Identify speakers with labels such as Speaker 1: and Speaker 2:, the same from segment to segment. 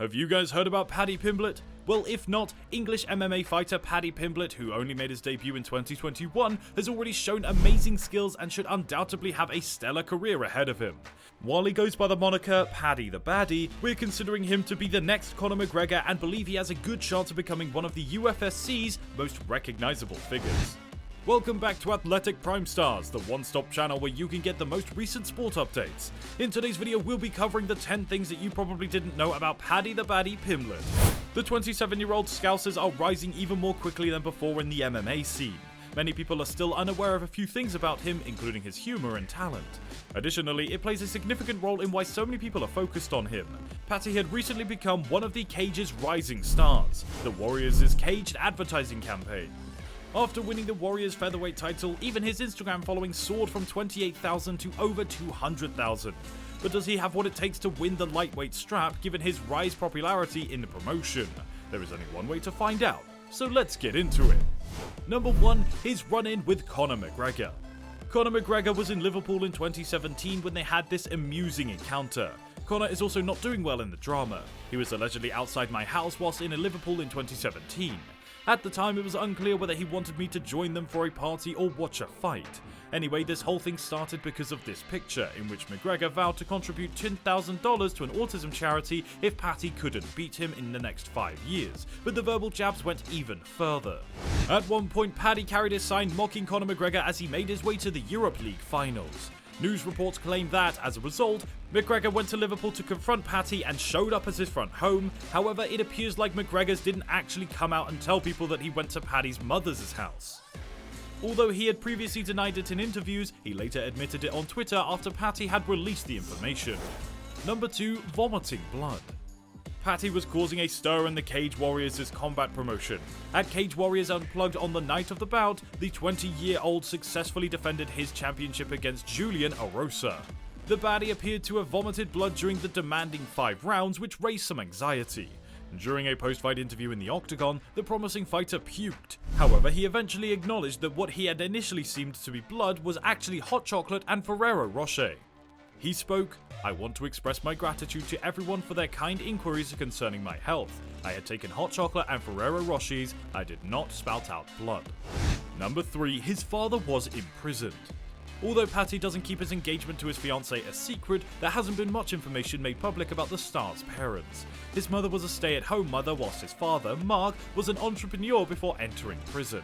Speaker 1: Have you guys heard about Paddy Pimblett? Well, if not, English MMA fighter Paddy Pimblett, who only made his debut in 2021, has already shown amazing skills and should undoubtedly have a stellar career ahead of him. While he goes by the moniker Paddy The Baddy, we're considering him to be the next Conor McGregor and believe he has a good chance of becoming one of the UFSC's most recognizable figures. Welcome back to Athletic Primestars, the one-stop channel where you can get the most recent sport updates. In today's video, we'll be covering the 10 things that you probably didn't know about Paddy The Baddy Pimblett. The 27-year-old Scousers are rising even more quickly than before in the MMA scene. Many people are still unaware of a few things about him, including his humor and talent. Additionally, it plays a significant role in why so many people are focused on him. Paddy had recently become one of the Cage's rising stars, the Warriors' Caged advertising campaign. After winning the Warriors Featherweight title, even his Instagram following soared from 28,000 to over 200,000. But does he have what it takes to win the lightweight strap given his rise popularity in the promotion? There is only one way to find out, so let's get into it. Number 1, his run-in with Conor McGregor. Conor McGregor was in Liverpool in 2017 when they had this amusing encounter. Conor is also not doing well in the drama. He was allegedly outside my house whilst in Liverpool in 2017. At the time, it was unclear whether he wanted me to join them for a party or watch a fight. Anyway, this whole thing started because of this picture, in which McGregor vowed to contribute $10,000 to an autism charity if Paddy couldn't beat him in the next 5 years, but the verbal jabs went even further. At one point, Paddy carried a sign mocking Conor McGregor as he made his way to the Europa League finals. News reports claim that, as a result, McGregor went to Liverpool to confront Paddy and showed up as his front home. However, it appears like McGregor's didn't actually come out and tell people that he went to Paddy's mother's house. Although he had previously denied it in interviews, he later admitted it on Twitter after Paddy had released the information. Number 2, vomiting blood. Paddy was causing a stir in the Cage Warriors' combat promotion. At Cage Warriors Unplugged on the night of the bout, the 20-year-old successfully defended his championship against Julian Erosa. The baddie appeared to have vomited blood during the demanding 5 rounds, which raised some anxiety. During a post-fight interview in the octagon, the promising fighter puked. However, he eventually acknowledged that what he had initially seemed to be blood was actually hot chocolate and Ferrero Rocher. He spoke, "I want to express my gratitude to everyone for their kind inquiries concerning my health. I had taken hot chocolate and Ferrero Rochers. I did not spout out blood." Number 3, his father was imprisoned. Although Paddy doesn't keep his engagement to his fiancée a secret, there hasn't been much information made public about the star's parents. His mother was a stay-at-home mother whilst his father, Mark, was an entrepreneur before entering prison.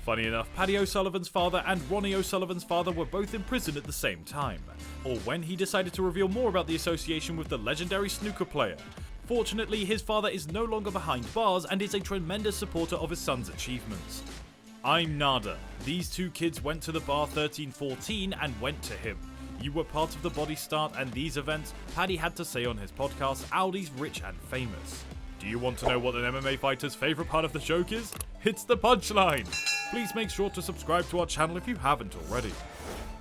Speaker 1: Funny enough, Paddy O'Sullivan's father and Ronnie O'Sullivan's father were both in prison at the same time, or when he decided to reveal more about the association with the legendary snooker player. Fortunately, his father is no longer behind bars and is a tremendous supporter of his son's achievements. "I'm nada. These 2 kids went to the bar 13-14 and went to him. You were part of the body start and these events," Paddy had to say on his podcast, Aldi's Rich and Famous. Do you want to know what an MMA fighter's favourite part of the joke is? It's the punchline! Please make sure to subscribe to our channel if you haven't already.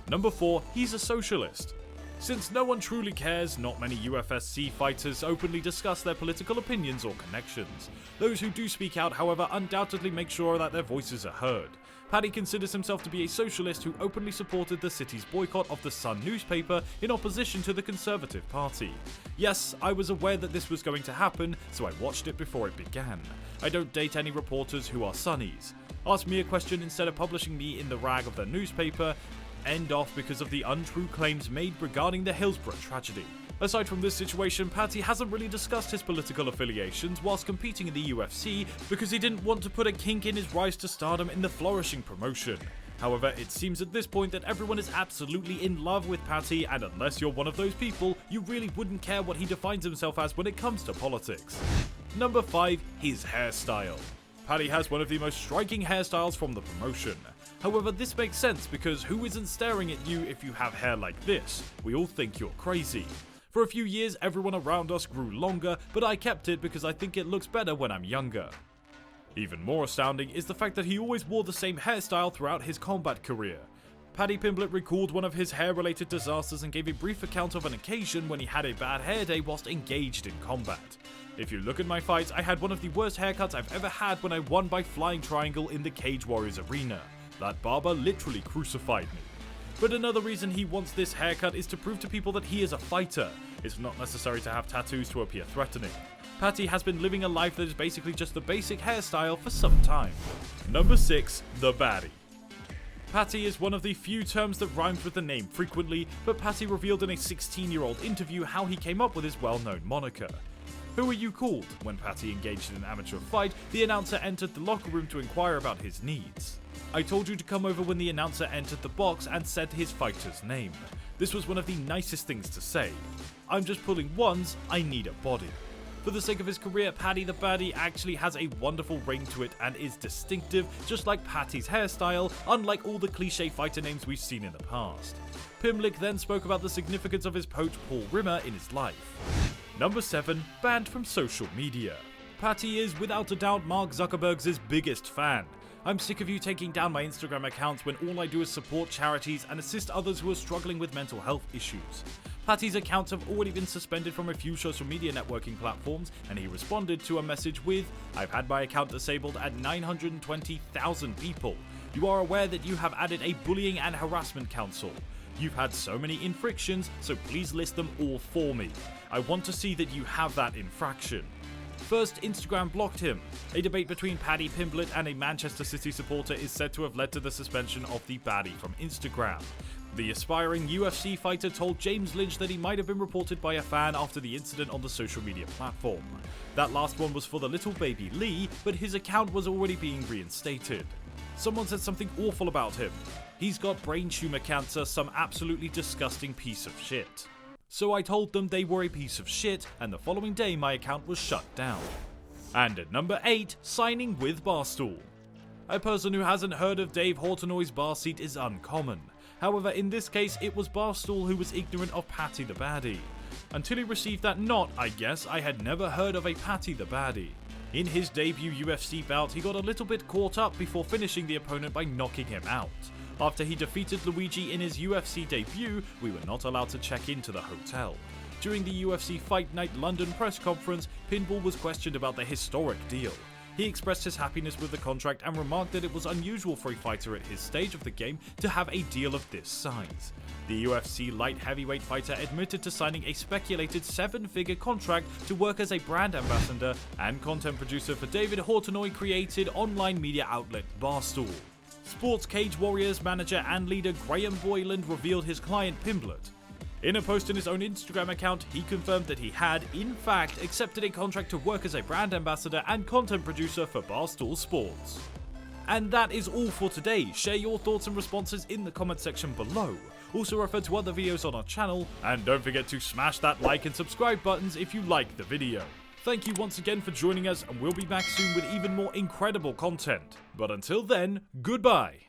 Speaker 1: Number 4, he's a socialist. Since no one truly cares, not many UFSC fighters openly discuss their political opinions or connections. Those who do speak out, however, undoubtedly make sure that their voices are heard. Paddy considers himself to be a socialist who openly supported the city's boycott of the Sun newspaper in opposition to the Conservative Party. Yes, I was aware that this was going to happen, so I watched it before it began. I don't date any reporters who are Sunnies. Ask me a question instead of publishing me in the rag of their newspaper. End off because of the untrue claims made regarding the Hillsborough tragedy. Aside from this situation, Paddy hasn't really discussed his political affiliations whilst competing in the UFC because he didn't want to put a kink in his rise to stardom in the flourishing promotion. However, it seems at this point that everyone is absolutely in love with Paddy, and unless you're one of those people, you really wouldn't care what he defines himself as when it comes to politics. Number 5, his hairstyle. Paddy has one of the most striking hairstyles from the promotion. However, this makes sense because who isn't staring at you if you have hair like this? We all think you're crazy. For a few years, everyone around us grew longer, but I kept it because I think it looks better when I'm younger. Even more astounding is the fact that he always wore the same hairstyle throughout his combat career. Paddy Pimblett recalled one of his hair-related disasters and gave a brief account of an occasion when he had a bad hair day whilst engaged in combat. "If you look at my fights, I had one of the worst haircuts I've ever had when I won by flying triangle in the Cage Warriors arena. That barber literally crucified me." But another reason he wants this haircut is to prove to people that he is a fighter. It's not necessary to have tattoos to appear threatening. Paddy has been living a life that is basically just the basic hairstyle for some time. Number 6. The Baddy. Paddy is one of the few terms that rhymes with the name frequently, but Paddy revealed in a 16-year-old interview how he came up with his well-known moniker. "Who are you called?" When Paddy engaged in an amateur fight, the announcer entered the locker room to inquire about his needs. "I told you to come over when the announcer entered the box and said his fighter's name. This was one of the nicest things to say. I'm just pulling ones, I need a body." For the sake of his career, Paddy the Baddy actually has a wonderful ring to it and is distinctive, just like Paddy's hairstyle, unlike all the cliche fighter names we've seen in the past. Pimblett then spoke about the significance of his poach Paul Rimmer in his life. Number 7. Banned from social media. Paddy is without a doubt Mark Zuckerberg's biggest fan. "I'm sick of you taking down my Instagram accounts when all I do is support charities and assist others who are struggling with mental health issues." Paddy's accounts have already been suspended from a few social media networking platforms, and he responded to a message with, "I've had my account disabled at 920,000 people. You are aware that you have added a bullying and harassment council. You've had so many infractions, so please list them all for me. I want to see that you have that infraction." First, Instagram blocked him. A debate between Paddy Pimblett and a Manchester City supporter is said to have led to the suspension of the Baddy from Instagram. The aspiring UFC fighter told James Lynch that he might have been reported by a fan after the incident on the social media platform. That last one was for the little baby Lee, but his account was already being reinstated. Someone said something awful about him. "He's got brain tumor cancer, some absolutely disgusting piece of shit." So I told them they were a piece of shit, and the following day my account was shut down. And at number 8, signing with Barstool. A person who hasn't heard of Dave Hortenoy's bar seat is uncommon. However, in this case, it was Barstool who was ignorant of Paddy the Baddy. Until he received that nod, I guess, I had never heard of a Paddy the Baddy. In his debut UFC bout, he got a little bit caught up before finishing the opponent by knocking him out. After he defeated Luigi in his UFC debut, we were not allowed to check into the hotel. During the UFC Fight Night London press conference, Pimblett was questioned about the historic deal. He expressed his happiness with the contract and remarked that it was unusual for a fighter at his stage of the game to have a deal of this size. The UFC light heavyweight fighter admitted to signing a speculated 7-figure contract to work as a brand ambassador and content producer for David Hortenoy created online media outlet Barstool. Sports Cage Warriors manager and leader Graham Boyland revealed his client Pimblett. In a post on his own Instagram account, he confirmed that he had, in fact, accepted a contract to work as a brand ambassador and content producer for Barstool Sports. And that is all for today. Share your thoughts and responses in the comment section below. Also refer to other videos on our channel, and don't forget to smash that like and subscribe buttons if you like the video. Thank you once again for joining us, and we'll be back soon with even more incredible content. But until then, goodbye!